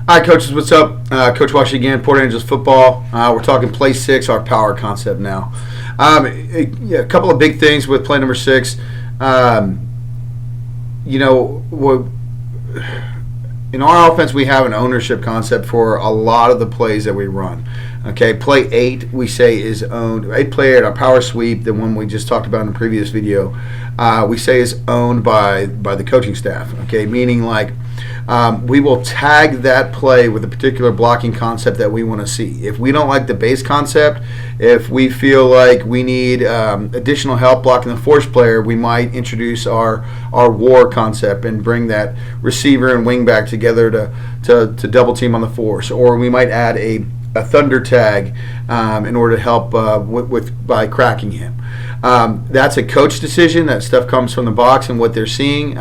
All right, coaches, what's up? Coach Wash again, Port Angels football. We're talking play 6, our power concept now. A couple of big things with play number 6. In our offense, we have an ownership concept for a lot of the plays that we run. Okay, play 8 we say is owned. 8 play 8, our power sweep, the one we just talked about in the previous video, we say is owned by the coaching staff. Okay, meaning like we will tag that play with a particular blocking concept that we want to see. If we don't like the base concept, if we feel like we need additional help blocking the force player, we might introduce our war concept and bring that receiver and wingback together to double team on the force. Or we might add a thunder tag in order to help by cracking him. That's a coach decision. That stuff comes from the box and what they're seeing.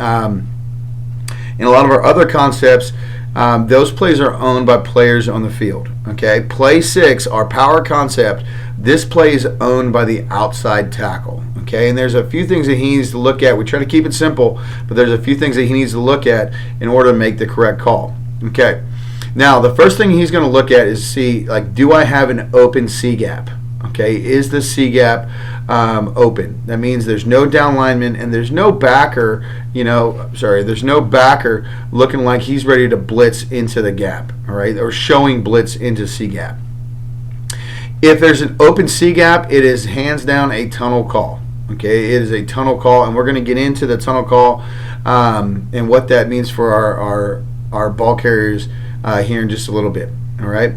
In a lot of our other concepts, those plays are owned by players on the field. Okay, play 6, our power concept, this play is owned by the outside tackle. Okay, and there's a few things that he needs to look at. We try to keep it simple, but there's a few things that he needs to look at in order to make the correct call. Okay, now the first thing he's going to look at is see, like, do I have an open C gap? Okay, is the C gap open? That means there's no down lineman and there's no backer. There's no backer looking like he's ready to blitz into the gap. All right, or showing blitz into C gap. If there's an open C gap, it is hands down a tunnel call. Okay, it is a tunnel call, and we're going to get into the tunnel call and what that means for our ball carriers here in just a little bit. All right,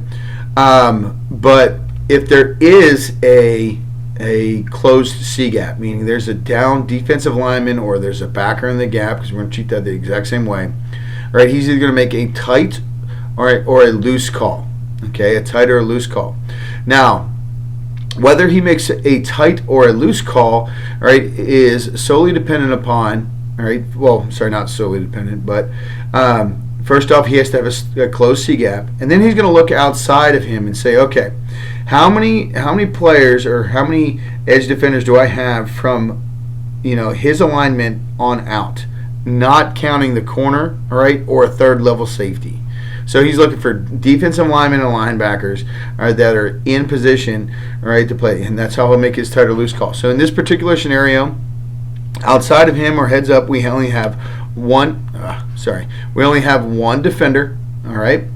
but if there is a closed C gap, meaning there's a down defensive lineman or there's a backer in the gap, because we're going to treat that the exact same way. All right, he's either going to make a tight or a loose call. Okay, a tight or a loose call. Now, whether he makes a tight or a loose call, all right, is solely dependent upon, all right, well, sorry, not solely dependent, but first off, he has to have a closed C gap, and then he's going to look outside of him and say, okay, how many players or how many edge defenders do I have from his alignment on out, not counting the corner, all right, or a third level safety. So he's looking for defensive linemen and linebackers, all right, that are in position, all right, to play, and that's how he'll make his tight or loose call. So in this particular scenario, outside of him or heads up, we only have one defender, all right.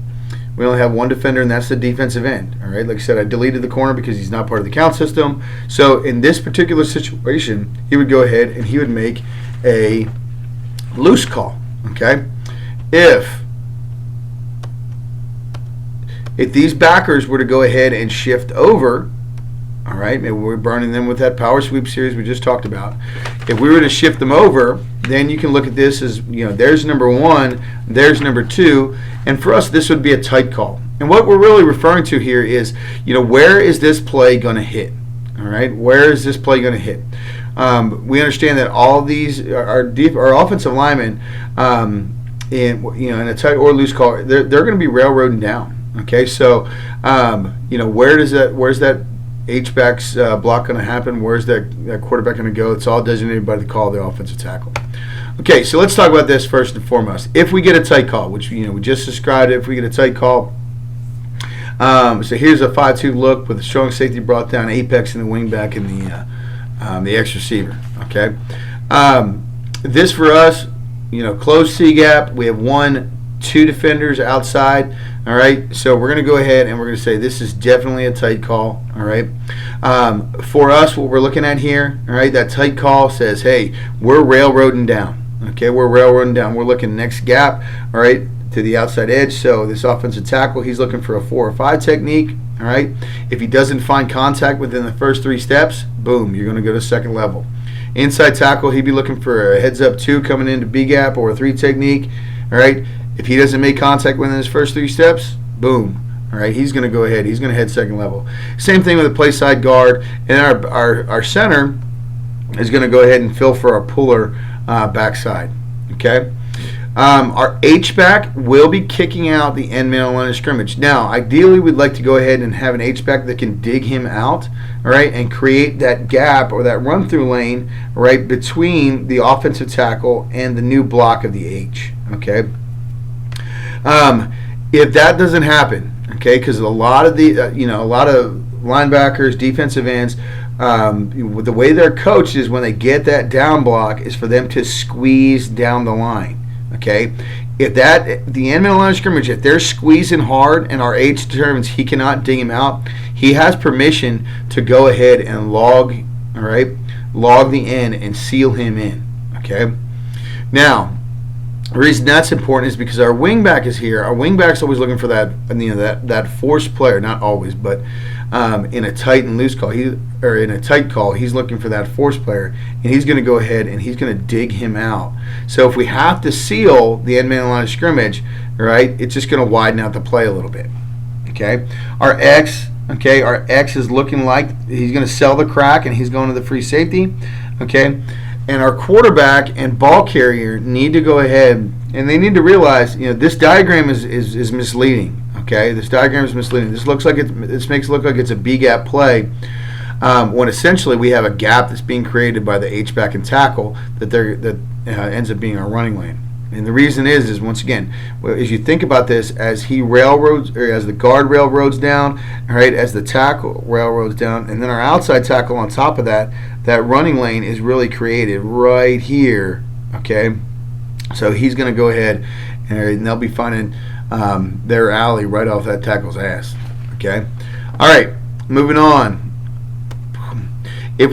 We only have one defender, and that's the defensive end. All right, like I said, I deleted the corner because he's not part of the count system. So in this particular situation, he would go ahead and he would make a loose call. Okay, if these backers were to go ahead and shift over, all right, maybe we're burning them with that power sweep series we just talked about. If we were to shift them over, then you can look at this as, there's number 1, there's number 2, and for us this would be a tight call. And what we're really referring to here is, where is this play going to hit? All right, where is this play going to hit? We understand that all of these our offensive linemen, in a tight or loose call, they're going to be railroading down. Okay, so where's that H-back's block going to happen? Where's that quarterback going to go? It's all designated by the call of the offensive tackle. Okay, so let's talk about this first and foremost. If we get a tight call, which we just described it, if we get a tight call, so here's a 5-2 look with a strong safety brought down, apex in the wingback and the X receiver. Okay, this for us, closed C gap. We have 1-2 defenders outside. All right, so we're going to go ahead and we're going to say this is definitely a tight call. All right, for us, what we're looking at here, all right, that tight call says, hey, we're railroading down. Okay, we're railroading down. We're looking next gap, all right, to the outside edge. So this offensive tackle, he's looking for a 4 or 5 technique. All right, if he doesn't find contact within the first 3 steps, boom, you're going to go to second level. Inside tackle, he'd be looking for a heads up 2 coming into B gap or a 3 technique. All right. If he doesn't make contact within his first 3 steps, boom. All right, he's going to go ahead. He's going to head second level. Same thing with the play side guard. And our center is going to go ahead and fill for our puller backside. Okay. Our H-back will be kicking out the end man on line of scrimmage. Now, ideally, we'd like to go ahead and have an H-back that can dig him out, all right, and create that gap or that run-through lane, right, between the offensive tackle and the new block of the H. Okay. If that doesn't happen, okay, because a lot of the a lot of linebackers, defensive ends, the way they're coached is when they get that down block is for them to squeeze down the line. Okay, if the end middle line of scrimmage, if they're squeezing hard and our H determines he cannot dig him out, he has permission to go ahead and log the end and seal him in. Okay, now the reason that's important is because our wingback is here. Our wingback's always looking for that forced player, not always, but in a tight and loose call, in a tight call, he's looking for that force player, and he's going to go ahead and he's going to dig him out. So if we have to seal the end man line of scrimmage, right, it's just going to widen out the play a little bit. Okay, our X is looking like he's going to sell the crack, and he's going to the free safety. Okay, and our quarterback and ball carrier need to go ahead and they need to realize, this diagram is misleading. Okay, this diagram is misleading. This makes it look like it's a B gap play, when essentially we have a gap that's being created by the H back and tackle that ends up being our running lane. And the reason is once again, as you think about this, as the guard railroads down, all right, as the tackle railroads down, and then our outside tackle on top of that running lane is really created right here. Okay, so he's going to go ahead and they'll be finding their alley right off that tackle's ass. Okay, all right, moving on. If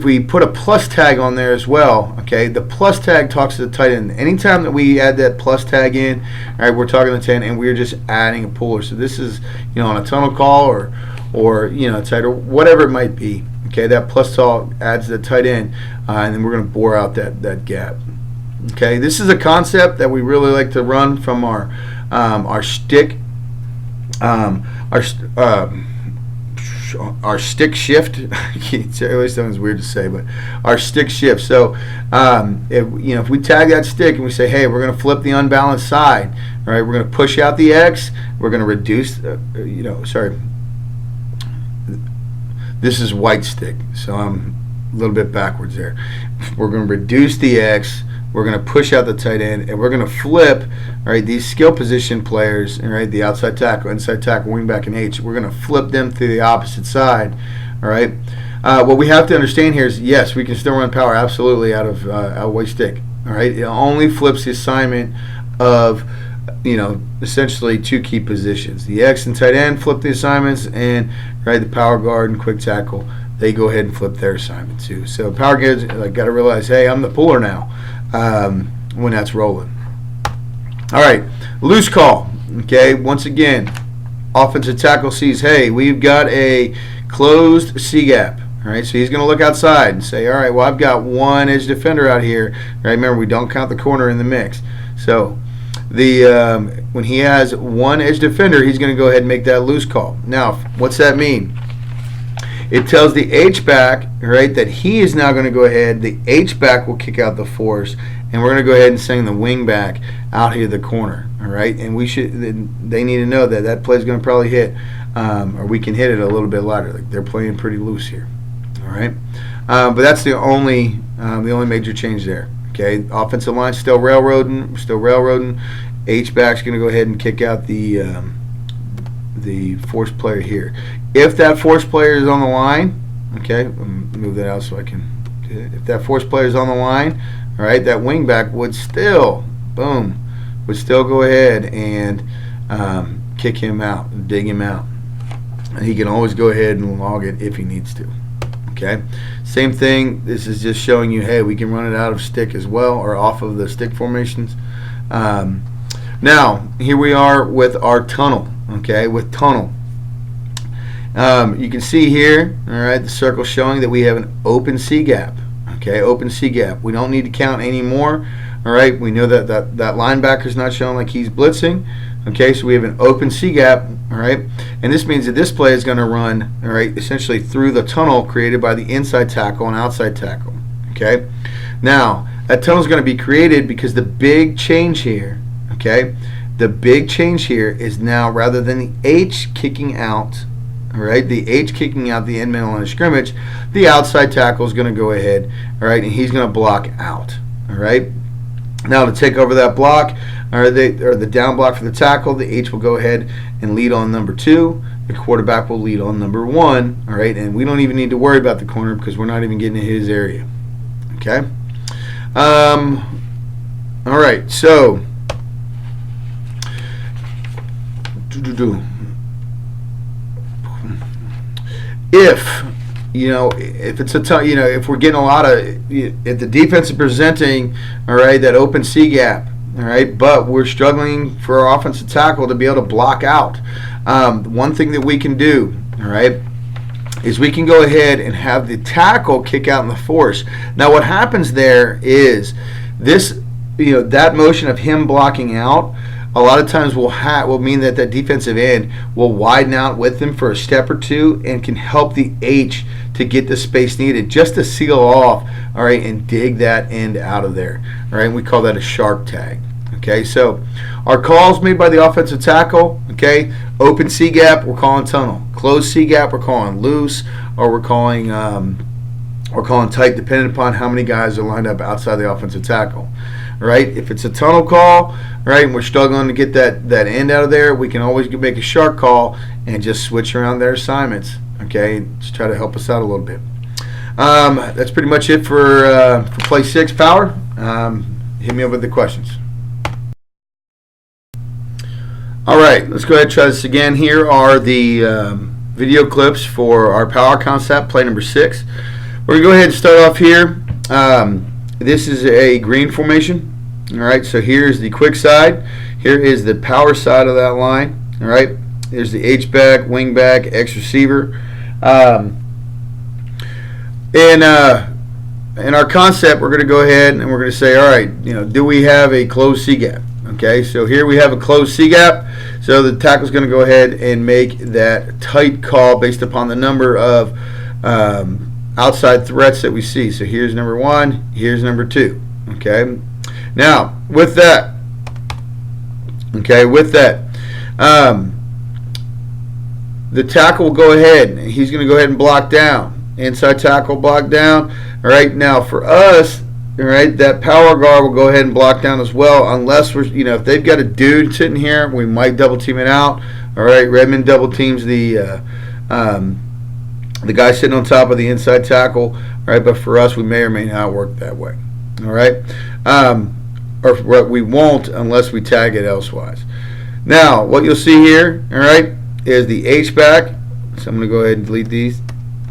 we put a plus tag on there as well, okay, the plus tag talks to the tight end. Anytime that we add that plus tag in, all right, we're talking to the 10, and we're just adding a puller. So this is, on a tunnel call or tight or whatever it might be. Okay, that plus tag adds the tight end, and then we're going to bore out that gap. Okay, this is a concept that we really like to run from our stick, our stick shift. It always sounds weird to say, but our stick shift. So if we tag that stick and we say, hey, we're going to flip the unbalanced side, right? We're going to push out the X. We're going to reduce. This is white stick, so I'm a little bit backwards there. We're going to reduce the X. We're going to push out the tight end, and we're going to flip, right, these skill position players, right, the outside tackle, inside tackle, wingback, and H. We're going to flip them to the opposite side, all right. What we have to understand here is, yes, we can still run power absolutely out of white stick, all right. It only flips the assignment of, essentially two key positions. The X and tight end flip the assignments, and right, the power guard and quick tackle, they go ahead and flip their assignment too. So power guards got to realize, hey, I'm the puller now. When that's rolling. All right, loose call. Okay, once again, offensive tackle sees, hey, we've got a closed C gap. All right, so he's going to look outside and say, all right, well, I've got one edge defender out here. Right, remember, we don't count the corner in the mix. So when he has one edge defender, he's going to go ahead and make that loose call. Now, what's that mean? It tells the H-back, right, that he is now going to go ahead. The H-back will kick out the force, and we're going to go ahead and send the wing-back out here to the corner, all right? And they need to know that play is going to probably hit, or we can hit it a little bit lighter. Like they're playing pretty loose here, all right? But that's the only major change there, okay? Offensive line still railroading. H-back's going to go ahead and kick out the force player here. If that force player is on the line, okay, move that out so I can. If that force player is on the line, all right, that wingback would still go ahead and kick him out, dig him out. And he can always go ahead and log it if he needs to. Okay, same thing. This is just showing you, hey, we can run it out of stick as well, or off of the stick formations. Now here we are with our tunnel. Okay, with tunnel. You can see here, all right, the circle showing that we have an open C gap. Okay, open C gap. We don't need to count anymore. All right, we know that linebacker is not showing like he's blitzing. Okay, so we have an open C gap. All right, and this means that this play is going to run, all right, essentially through the tunnel created by the inside tackle and outside tackle. Okay, now that tunnel is going to be created because the big change here. Okay, the big change here is now rather than the H kicking out. All right, the H kicking out the end man line of scrimmage, the outside tackle is going to go ahead, all right, and he's going to block out, all right. Now to take over that block, or the down block for the tackle, the H will go ahead and lead on number 2. The quarterback will lead on number 1. All right, and we don't even need to worry about the corner because we're not even getting in his area. Okay. All right, so if it's if we're getting a lot of, if the defense is presenting, all right, that open C gap, all right, but we're struggling for our offensive tackle to be able to block out. One thing that we can do, all right, is we can go ahead and have the tackle kick out in the force. Now, what happens there is this, that motion of him blocking out, a lot of times will mean that that defensive end will widen out with him for a step or two and can help the H to get the space needed just to seal off, all right, and dig that end out of there. All right, and we call that a shark tag. Okay, so our calls made by the offensive tackle, okay, open C gap, we're calling tunnel. Closed C gap, we're calling loose, or we're calling tight, depending upon how many guys are lined up outside the offensive tackle. Right? If it's a tunnel call, right, and we're struggling to get that end out of there, we can always make a shark call and just switch around their assignments. Okay, just try to help us out a little bit. That's pretty much it for play 6, Power. Hit me up with the questions. All right, let's go ahead and try this again. Here are the video clips for our power concept, play number 6. We're going to go ahead and start off here. This is a green formation. All right, so here's the quick side. Here is the power side of that line. All right, there's the H back, wing back, X receiver. In our concept, we're going to go ahead and we're going to say, all right, do we have a closed C gap? Okay, so here we have a closed C gap. So the tackle's going to go ahead and make that tight call based upon the number of outside threats that we see. So here's number 1, here's number 2. Okay, now with that, the tackle will go ahead. He's going to go ahead and block down. Inside tackle, block down. All right, now for us, all right, that power guard will go ahead and block down as well, unless we're, if they've got a dude sitting here, we might double team it out. All right, Redmond double teams the guy sitting on top of the inside tackle. All right, but for us, we may or may not work that way. All right, or we won't unless we tag it elsewise. Now, what you'll see here, all right, is the H back. So I'm going to go ahead and delete these.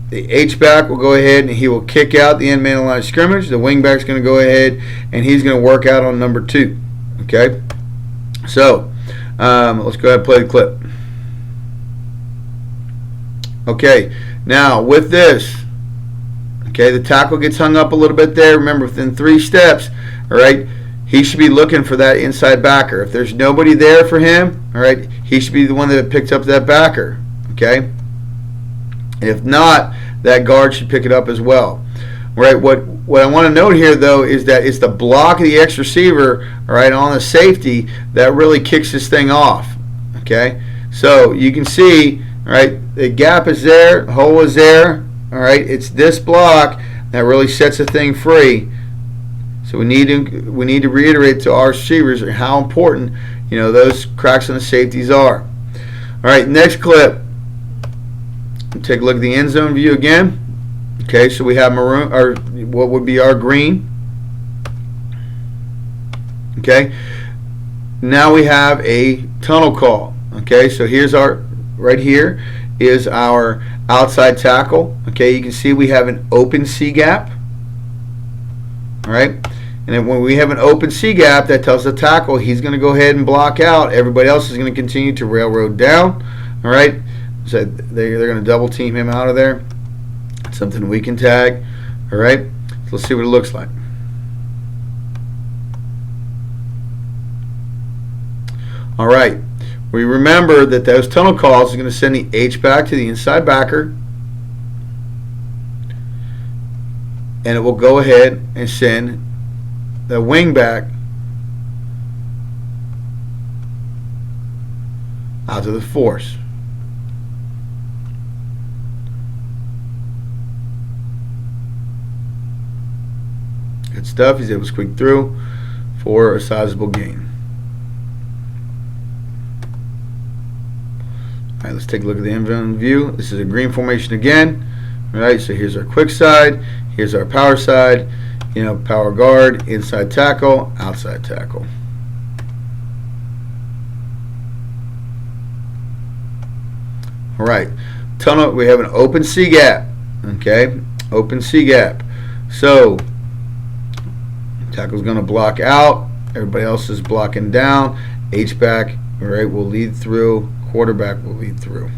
The H back will go ahead and he will kick out the end man line of scrimmage. The wing back's going to go ahead and he's going to work out on number 2. Okay, so let's go ahead and play the clip. Okay, now with this, okay, the tackle gets hung up a little bit there. Remember, within 3 steps, all right, he should be looking for that inside backer. If there's nobody there for him, all right, he should be the one that picks up that backer. Okay, if not, that guard should pick it up as well. All right, what I want to note here, though, is that it's the block of the X receiver, all right, on the safety that really kicks this thing off. Okay, so you can see, all right, the gap is there, the hole is there. All right, it's this block that really sets the thing free. So we need to reiterate to our receivers how important those cracks on the safeties are. All right, next clip. Take a look at the end zone view again. Okay, so we have maroon, or what would be our green. Okay, now we have a tunnel call. Okay, so here's our, right here is our outside tackle. Okay, you can see we have an open C gap. All right, and then when we have an open C gap, that tells the tackle he's going to go ahead and block out. Everybody else is going to continue to railroad down. All right, so they're going to double team him out of there. It's something we can tag. All right, so let's see what it looks like. All right, we remember that those tunnel calls are going to send the H back to the inside backer, and it will go ahead and send the wing back out to the force. Good stuff. He's able to squeak through. for a sizable gain. All right, let's take a look at the end view. This is a green formation again. All right, so here's our quick side, here's our power side, power guard, inside tackle, outside tackle. All right, tunnel, we have an open C gap, okay, open C gap. So tackle's going to block out, everybody else is blocking down, H-back, all right, will lead through, quarterback will lead through.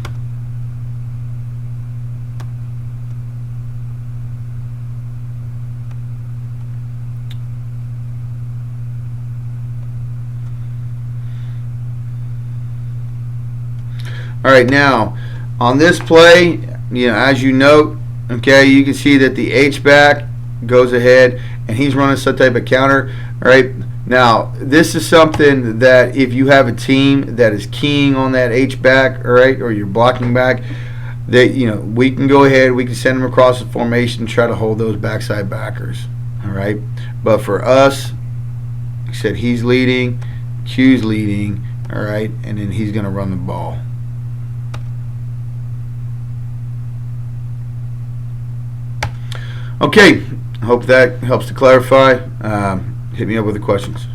All right, now on this play, as you note, okay, you can see that the H-back goes ahead and he's running some type of counter. All right, now this is something that if you have a team that is keying on that H-back, all right, or you're blocking back, that we can go ahead, we can send them across the formation and try to hold those backside backers. All right, but for us, like I said, he's leading, Q's leading, all right, and then he's going to run the ball. Okay, I hope that helps to clarify. Hit me up with the questions.